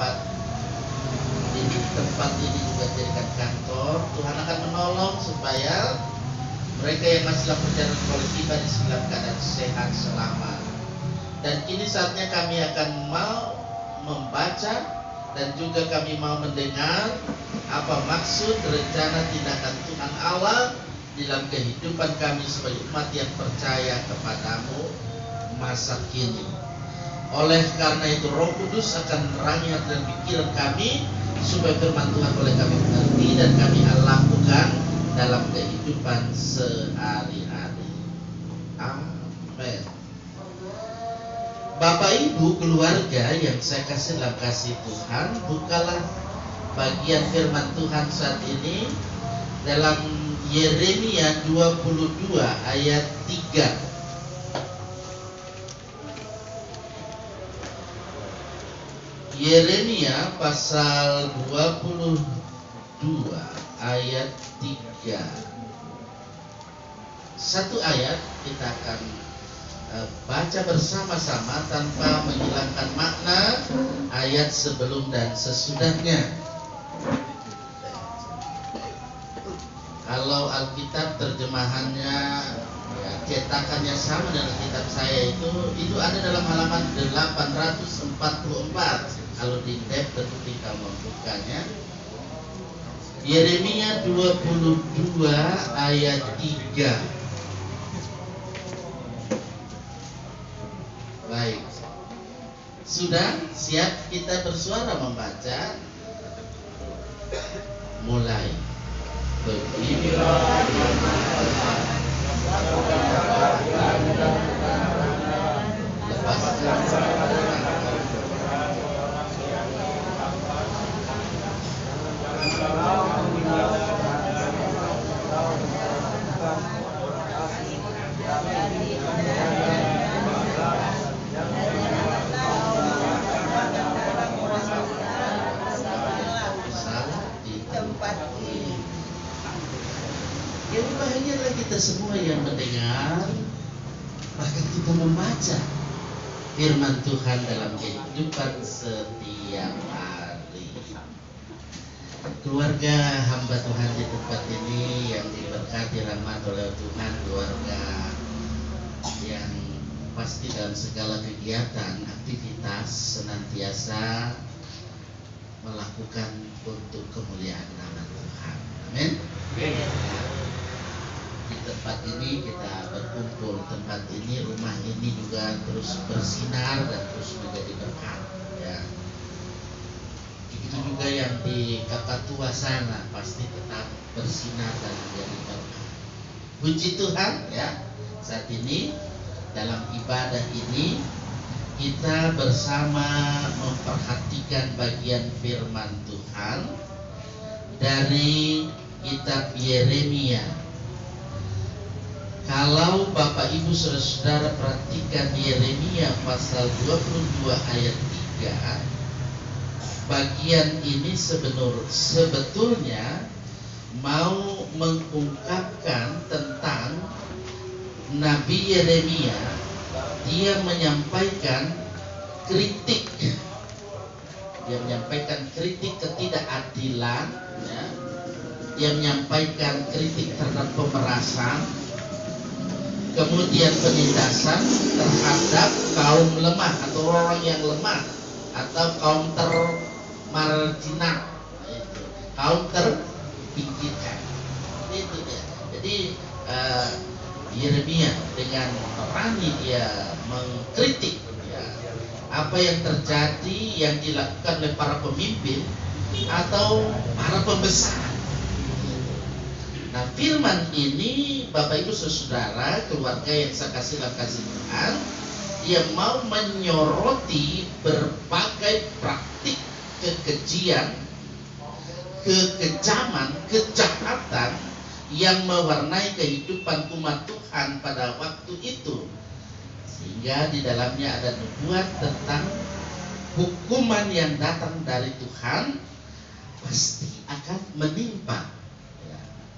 dapat ini tempat ini juga dijadikan kantor, Tuhan akan menolong supaya mereka yang masih dalam perjalanan oleh tiba di dalam keadaan sehat selamat. Dan kini saatnya kami akan mau membaca dan juga kami mau mendengar apa maksud rencana tindakan Tuhan Allah di dalam kehidupan kami sebagai umat yang percaya kepadamu masa kini. Oleh karena itu Roh Kudus akan menerangi hati dan pikiran kami supaya firman Tuhan boleh kami mengerti dan kami lakukan dalam kehidupan sehari-hari. Amin. Bapak Ibu keluarga yang saya kasih dalam kasih Tuhan, bukalah bagian firman Tuhan saat ini dalam Yeremia 22 ayat 3. Yeremia pasal 22 ayat 3. Satu ayat kita akan baca bersama-sama tanpa menghilangkan makna ayat sebelum dan sesudahnya. Kalau Alkitab terjemahannya cetakannya sama dengan kitab saya itu ada dalam halaman 844. Kalau di tab tentu kita membukanya. Yeremia 22 ayat 3. Baik. Sudah siap kita bersuara membaca? Mulai. Beginilah yang bahagia adalah kita semua yang mendengar, bahkan kita membaca firman Tuhan dalam kehidupan setiap hari. Keluarga hamba Tuhan di tempat ini yang diberkati rahmat oleh Tuhan, keluarga yang pasti dalam segala kegiatan, aktivitas senantiasa melakukan untuk kemuliaan nama Tuhan. Amin. Di tempat ini kita berkumpul, tempat ini, rumah ini juga terus bersinar dan terus menjadi berkat, ya. Begitu juga yang di Kakatua sana pasti tetap bersinar dan menjadi berkat. Puji Tuhan, ya. Saat ini dalam ibadah ini kita bersama memperhatikan bagian firman Tuhan dari kitab Yeremia. Kalau Bapak Ibu Saudara perhatikan Yeremia pasal 22 ayat 3, bagian ini sebetulnya mau mengungkapkan tentang Nabi Yeremia. Dia menyampaikan kritik. Dia menyampaikan kritik ketidakadilan, ya. Dia menyampaikan kritik terhadap pemerasan, kemudian penindasan terhadap kaum lemah atau orang yang lemah atau kaum termarginal, kaum terpinggirkan. Itu dia. Jadi Yeremia dengan berani dia mengkritik, ya, apa yang terjadi yang dilakukan oleh para pemimpin atau para pembesar. Nah, firman ini Bapak Ibu Saudara, keluarga yang saya kasih dalam kasih Tuhan, dia mau menyoroti berbagai praktik kekejian, kekejaman, kejahatan yang mewarnai kehidupan umat Tuhan pada waktu itu. Sehingga di dalamnya ada nubuat tentang hukuman yang datang dari Tuhan pasti akan menimpa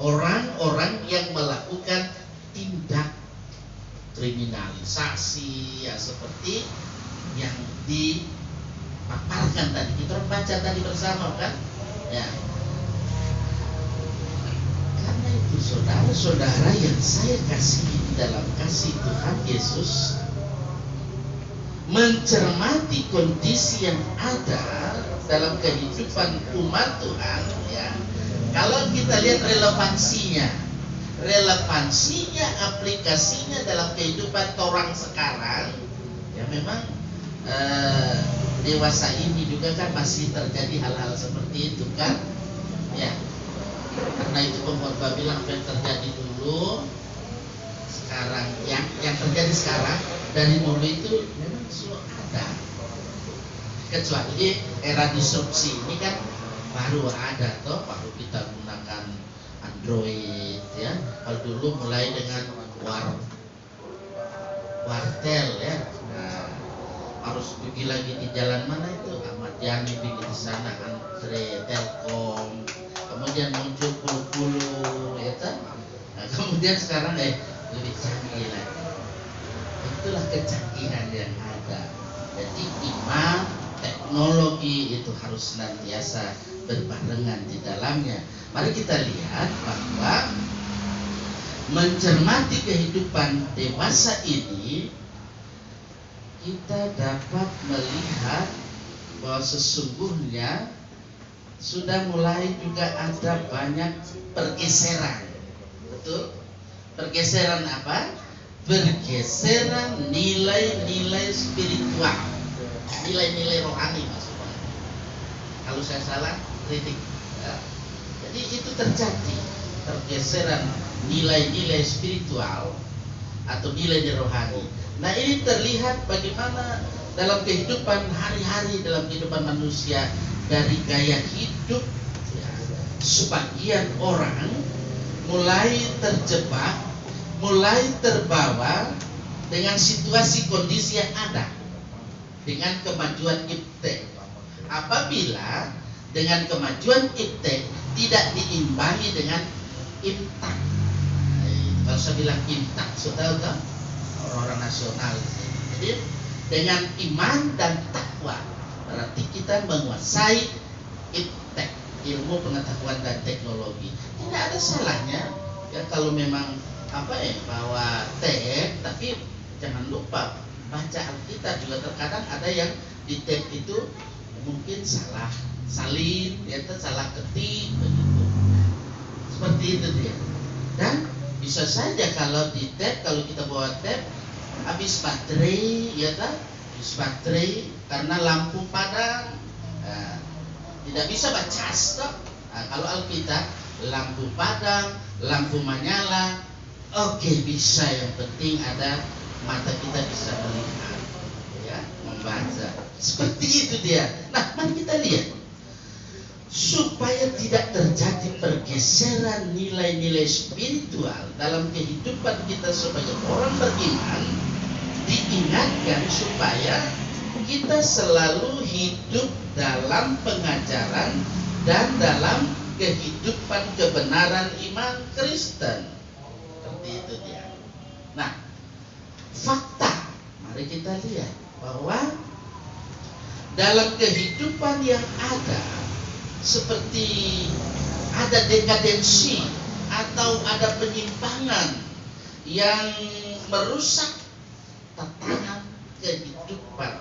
orang-orang yang melakukan tindak kriminalisasi, ya, seperti yang paparkan tadi, kita baca tadi bersama kan, ya. Karena itu saudara-saudara yang saya kasihi dalam kasih Tuhan Yesus, mencermati kondisi yang ada dalam kehidupan umat Tuhan, ya. Kalau kita lihat relevansinya, aplikasinya dalam kehidupan orang sekarang, ya memang dewasa ini juga kan masih terjadi hal-hal seperti itu kan, ya. Karena itu pengkhotbah bilang apa yang terjadi dulu sekarang, yang terjadi sekarang dari dulu itu memang selalu ada, kecuali era disrupsi ini kan baru ada toh, baru kita gunakan Android, ya. Kalau dulu mulai dengan wartel, ya. Nah, harus pergi lagi di jalan mana itu, Ahmad Yani pergi di sana, Andre, Telkom, kemudian muncul Pulu-Pulu, ya kan? Nah, kemudian sekarang lebih canggih lagi. Itulah kecanggihan yang ada. Jadi iman, teknologi itu harus senantiasa berbarengan di dalamnya. Mari kita lihat bahwa mencermati kehidupan dewasa ini, kita dapat melihat bahwa sesungguhnya sudah mulai juga ada banyak pergeseran. Betul? Pergeseran apa? Pergeseran nilai-nilai spiritual, nilai-nilai rohani maksudnya. Kalau saya salah, kritik, ya. Jadi itu terjadi pergeseran nilai-nilai spiritual atau nilai rohani. Nah, ini terlihat bagaimana dalam kehidupan hari-hari, dalam kehidupan manusia, dari gaya hidup, ya, sebagian orang mulai terjebak, mulai terbawa dengan situasi kondisi yang ada, dengan kemajuan iptek. Apabila dengan kemajuan iptek tidak diimbangi dengan imtak. Kalau saya bilang imtak, saudara tahu, orang-orang nasional. Jadi dengan iman dan takwa, berarti kita menguasai iptek, ilmu pengetahuan dan teknologi. Tidak ada salahnya, ya, kalau memang bawa tab, tapi jangan lupa baca Alkitab juga. Terkadang ada yang di tab itu mungkin salah salin, ya, salah ketik begitu. Seperti itu dia. Dan bisa saja kalau di tab, kalau kita bawa tab habis baterai, ya kan? Habis baterai karena lampu padam, tidak bisa baca stop. Kalau Alkitab lampu padam, lampu menyala, oke, bisa. Yang penting ada mata kita bisa melihat, ya, membaca. Seperti itu dia. Nah, mari kita lihat supaya tidak terjadi pergeseran nilai-nilai spiritual dalam kehidupan kita sebagai orang beriman. Diingatkan supaya kita selalu hidup dalam pengajaran dan dalam kehidupan kebenaran iman Kristen. Seperti itu dia. Nah, fakta, mari kita lihat bahwa dalam kehidupan yang ada, seperti ada dekadensi atau ada penyimpangan yang merusak tatanan kehidupan,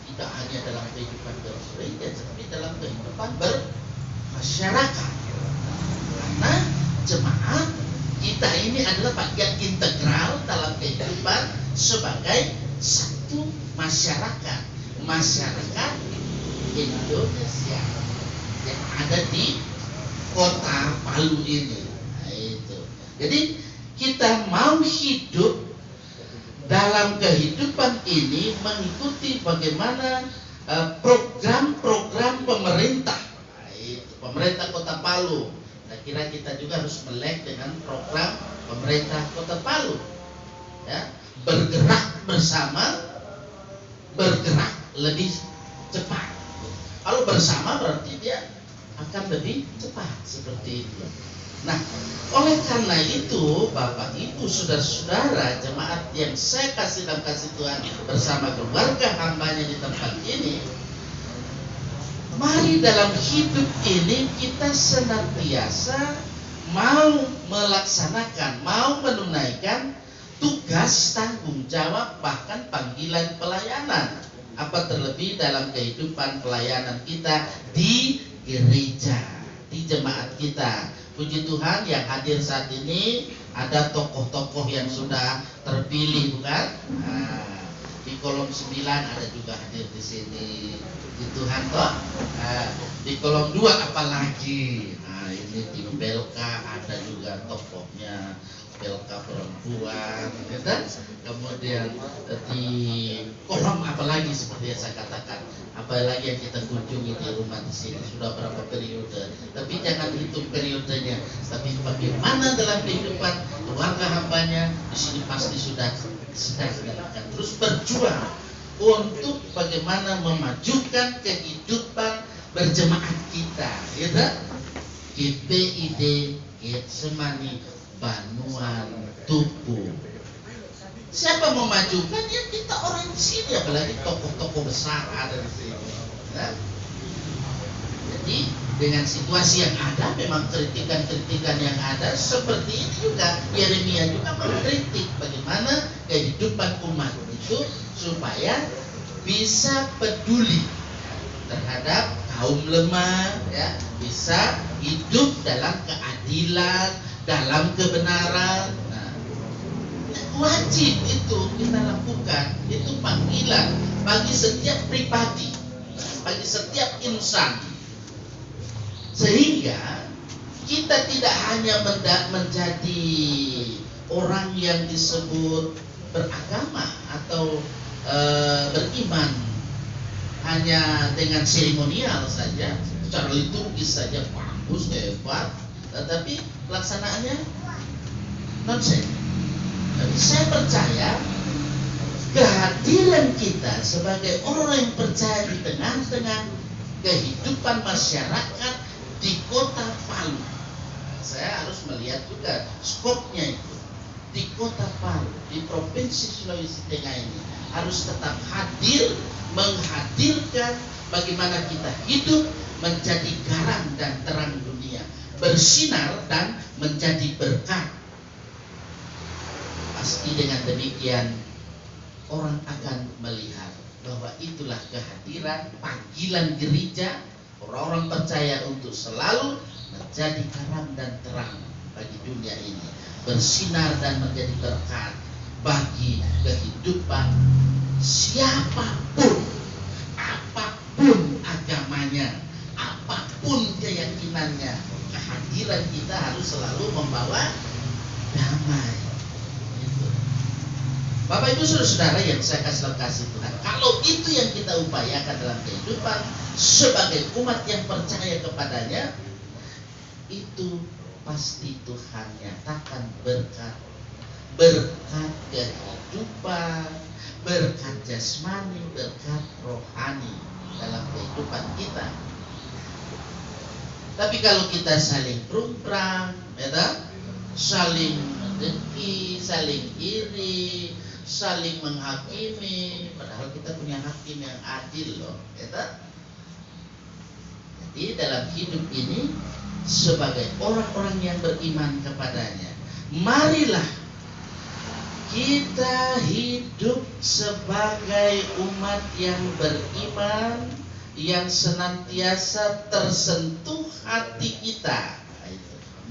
tidak hanya dalam kehidupan bergereja, tapi dalam kehidupan bermasyarakat. Karena jemaat kita ini adalah bagian integral dalam kehidupan sebagai satu masyarakat Indonesia yang ada di kota Palu ini. Nah, itu. Jadi kita mau hidup dalam kehidupan ini mengikuti bagaimana program-program pemerintah. Nah, itu, pemerintah Kota Palu. Saya kira kita juga harus melek dengan program pemerintah Kota Palu. Ya, bergerak bersama, bergerak lebih cepat. Kalau bersama berarti dia akan lebih cepat seperti itu. Nah, oleh karena itu Bapak Ibu saudara-saudara jemaat yang saya kasih dalam kasih Tuhan bersama keluarga hambanya di tempat ini, mari dalam hidup ini kita senantiasa mau melaksanakan, mau menunaikan tugas, tanggung jawab, bahkan panggilan pelayanan. Apa terlebih dalam kehidupan pelayanan kita di gereja, di jemaat kita. Puji Tuhan yang hadir saat ini ada tokoh-tokoh yang sudah terpilih, bukan? Nah, di kolom 9 ada juga hadir di sini. Puji Tuhan toh. Nah, di kolom 2 apalagi. Nah, ini di Belka ada juga tokohnya. Belka perempuan, ya kan? Kemudian di kolom apalagi seperti yang saya katakan, apalagi yang kita kunjungi di rumah di sini sudah berapa periode. Tapi jangan hitung periodenya, tapi bagaimana dalam kehidupan keluarga hambanya di sini pasti sudah dilakukan. Terus berjuang untuk bagaimana memajukan kehidupan berjemaat kita, ya kan? GPID Getsemani Banuan Tupu. Siapa memajukan? Ya kita orang di sini, apalagi tokoh-tokoh besar ada di sini. Nah, jadi dengan situasi yang ada, memang kritikan-kritikan yang ada seperti ini juga. Yeremia juga mengkritik bagaimana kehidupan umat itu supaya bisa peduli terhadap kaum lemah, ya, bisa hidup dalam keadilan, dalam kebenaran. Nah, wajib itu kita lakukan. Itu panggilan bagi setiap pribadi, bagi setiap insan. Sehingga kita tidak hanya menjadi orang yang disebut beragama atau beriman hanya dengan seremonial saja, secara liturgis saja bagus, hebat, tetapi pelaksanaannya nonsens. Tapi saya percaya kehadiran kita sebagai orang yang percaya di tengah-tengah kehidupan masyarakat di kota Palu, saya harus melihat juga skopnya itu. Di kota Palu, di provinsi Sulawesi Tengah ini harus tetap hadir, menghadirkan bagaimana kita hidup menjadi garam dan terang dunia, bersinar dan menjadi berkat. Pasti dengan demikian orang akan melihat bahwa itulah kehadiran panggilan gereja, orang-orang percaya untuk selalu menjadi garam dan terang bagi dunia ini, bersinar dan menjadi berkat bagi kehidupan siapapun, apapun agamanya, apapun keyakinannya. Kehadiran kita harus selalu membawa damai. Gitu. Bapak Ibu saudara-saudara yang saya kasih Tuhan, kalau itu yang kita upayakan dalam kehidupan sebagai umat yang percaya kepadanya, itu pasti Tuhan nyatakan berkat kehidupan, berkat jasmani, berkat rohani dalam kehidupan kita. Tapi kalau kita saling prung-prang, ya, saling mendengki, saling iri, saling menghakimi, padahal kita punya hakim yang adil loh, ya. Jadi dalam hidup ini sebagai orang-orang yang beriman kepadanya, marilah kita hidup sebagai umat yang beriman, yang senantiasa tersentuh hati kita,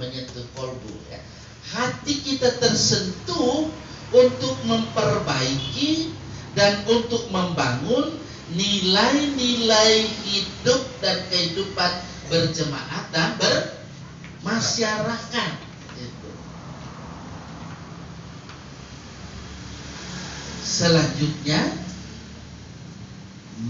menyentuh kolbu, ya. Hati kita tersentuh untuk memperbaiki dan untuk membangun nilai-nilai hidup dan kehidupan berjemaat dan bermasyarakat. Selanjutnya,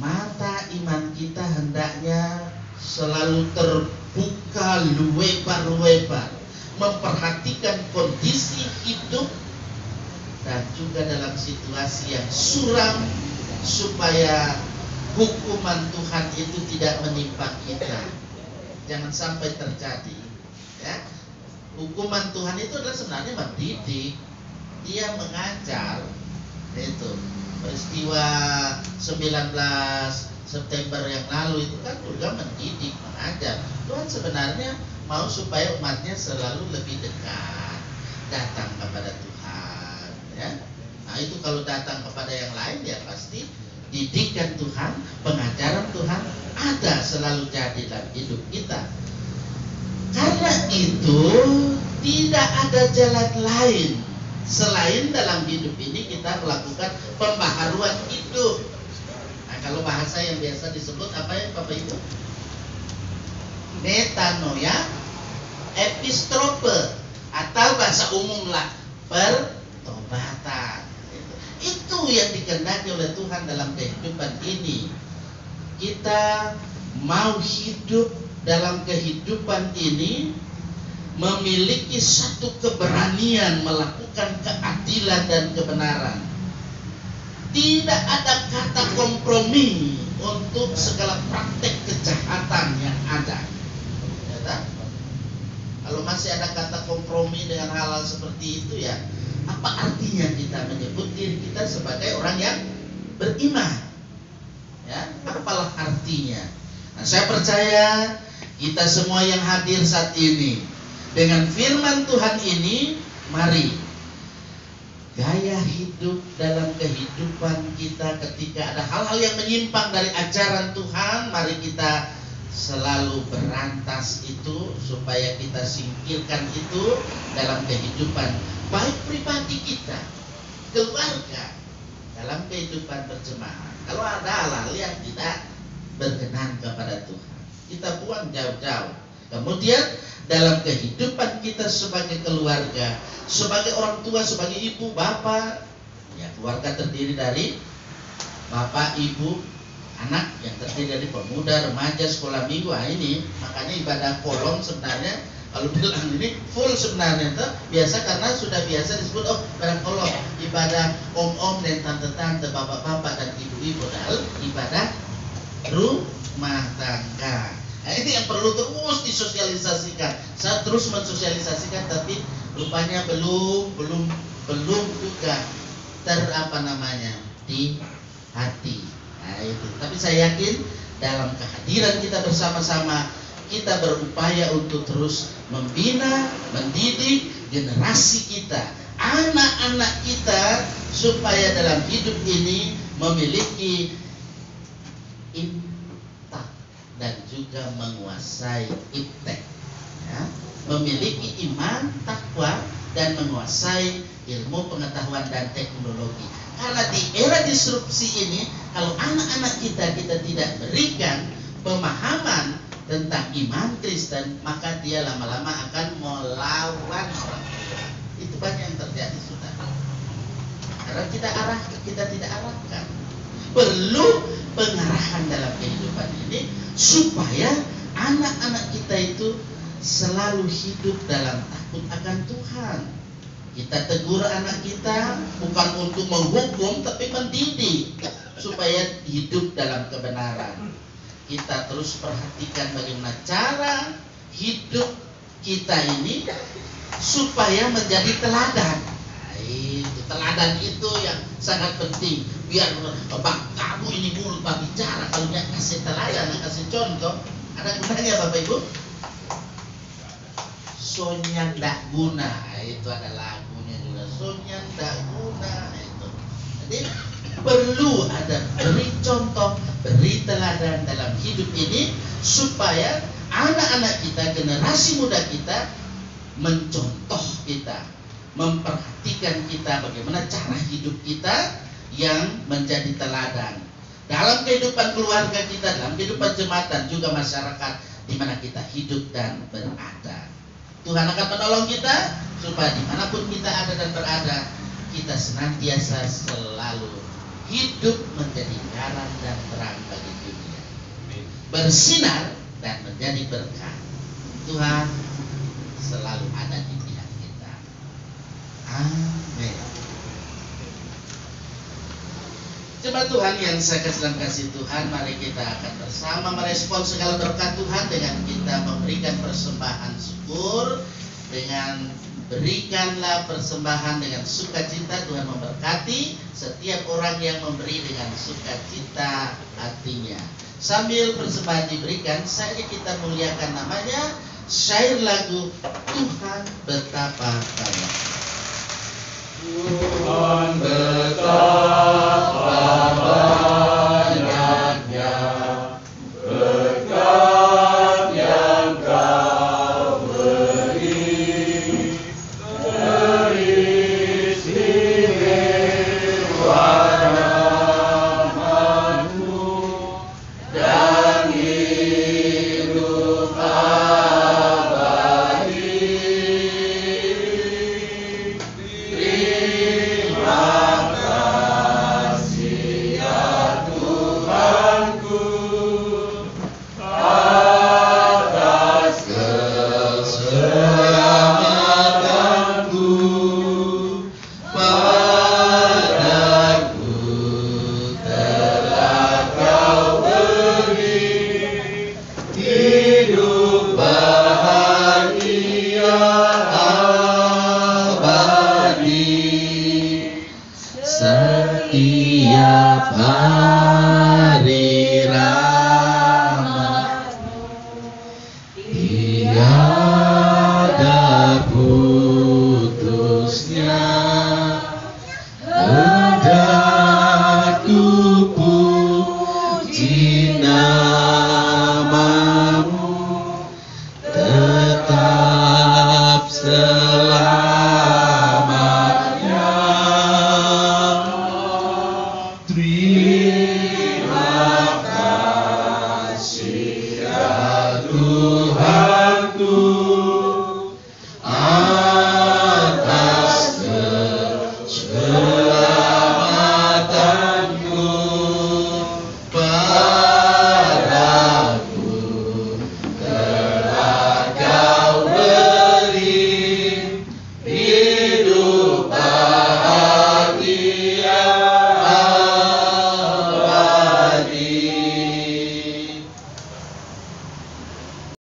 mata iman kita hendaknya selalu terbuka lebar-lebar, memperhatikan kondisi hidup dan juga dalam situasi yang suram, supaya hukuman Tuhan itu tidak menimpa kita. jangan sampai terjadi. Ya, hukuman Tuhan itu adalah sebenarnya mendidik, dia mengajar. Itu peristiwa 19 September yang lalu itu kan juga mendidik, mengajar. Tuhan sebenarnya mau supaya umatnya selalu lebih dekat, datang kepada Tuhan. Ya, nah itu kalau datang kepada yang lain ya pasti didikan Tuhan, pengajaran Tuhan ada selalu jadi dalam hidup kita. Karena itu tidak ada jalan lain selain dalam hidup ini kita melakukan pembaharuan hidup. Nah, kalau bahasa yang biasa disebut apa ya Bapak Ibu? Metanoia, epistrope, atau bahasa umum lah pertobatan. Itu yang dikehendaki oleh Tuhan dalam kehidupan ini. Kita mau hidup dalam kehidupan ini memiliki satu keberanian melakukan keadilan dan kebenaran. Tidak ada kata kompromi untuk segala praktek kejahatan yang ada. Ya, tak? Kalau masih ada kata kompromi dengan hal-hal seperti itu, ya apa artinya kita menyebut diri kita sebagai orang yang beriman? Ya, apalah artinya? Nah, saya percaya kita semua yang hadir saat ini dengan firman Tuhan ini, mari gaya hidup dalam kehidupan kita ketika ada hal-hal yang menyimpang dari ajaran Tuhan, mari kita selalu berantas itu supaya kita singkirkan itu dalam kehidupan baik pribadi kita, keluarga, dalam kehidupan berjemaah. Kalau ada hal-hal yang tidak berkenan kepada Tuhan, kita buang jauh-jauh. Kemudian dalam kehidupan kita sebagai keluarga, sebagai orang tua, sebagai ibu, bapak, ya keluarga terdiri dari bapak, ibu, anak yang terdiri dari pemuda, remaja, sekolah minggu. Nah, ini makanya ibadah kolom sebenarnya kalau bilang ini full sebenarnya itu biasa karena sudah biasa disebut ibadah kolom, ibadah om-om dan tante-tante, bapak-bapak dan ibu-ibu, dalam ibadah rumah tangga. Nah, ini yang perlu terus disosialisasikan. Saya terus mensosialisasikan, tapi rupanya belum juga di hati. Nah, itu. Tapi saya yakin dalam kehadiran kita bersama-sama, kita berupaya untuk terus membina, mendidik generasi kita, anak-anak kita, supaya dalam hidup ini memiliki dan juga menguasai iptek, ya, memiliki iman, takwa, dan menguasai ilmu pengetahuan dan teknologi. Karena di era disrupsi ini, kalau anak-anak kita tidak berikan pemahaman tentang iman Kristen, maka dia lama-lama akan melawan orang tua. Itu banyak yang terjadi sudah. Karena kita tidak arahkan. Perlu pengarahan dalam kehidupan ini supaya anak-anak kita itu selalu hidup dalam takut akan Tuhan. Kita tegur anak kita bukan untuk menghukum, tapi mendidik supaya hidup dalam kebenaran. Kita terus perhatikan bagaimana cara hidup kita ini supaya menjadi teladan. Nah, itu teladan itu yang sangat penting. Biar kamu ini mulut bicara, kalau nggak kasih teladan, kasih contoh, ada gunanya Bapak Ibu? Sonya ndak guna, itu ada lagunya juga. Sonya ndak guna itu. Jadi perlu ada beri contoh, beri teladan dalam hidup ini supaya anak-anak kita, generasi muda kita mencontoh kita, memperhatikan kita bagaimana cara hidup kita yang menjadi teladan dalam kehidupan keluarga kita, dalam kehidupan jemaat juga masyarakat di mana kita hidup dan berada. Tuhan akan menolong kita supaya dimanapun kita ada dan berada, kita senantiasa selalu hidup menjadi garam dan terang bagi dunia, bersinar dan menjadi berkat. Tuhan selalu ada di pihak kita. Amin. Jemaat Tuhan yang saya kasih dalam kasih Tuhan, mari kita akan bersama merespon segala berkat Tuhan dengan kita memberikan persembahan syukur. Dengan berikanlah persembahan dengan sukacita, Tuhan memberkati setiap orang yang memberi dengan sukacita hatinya. Sambil persembahan diberikan, saja kita muliakan namanya. Syair lagu Tuhan betapa baik. Tuhan betapa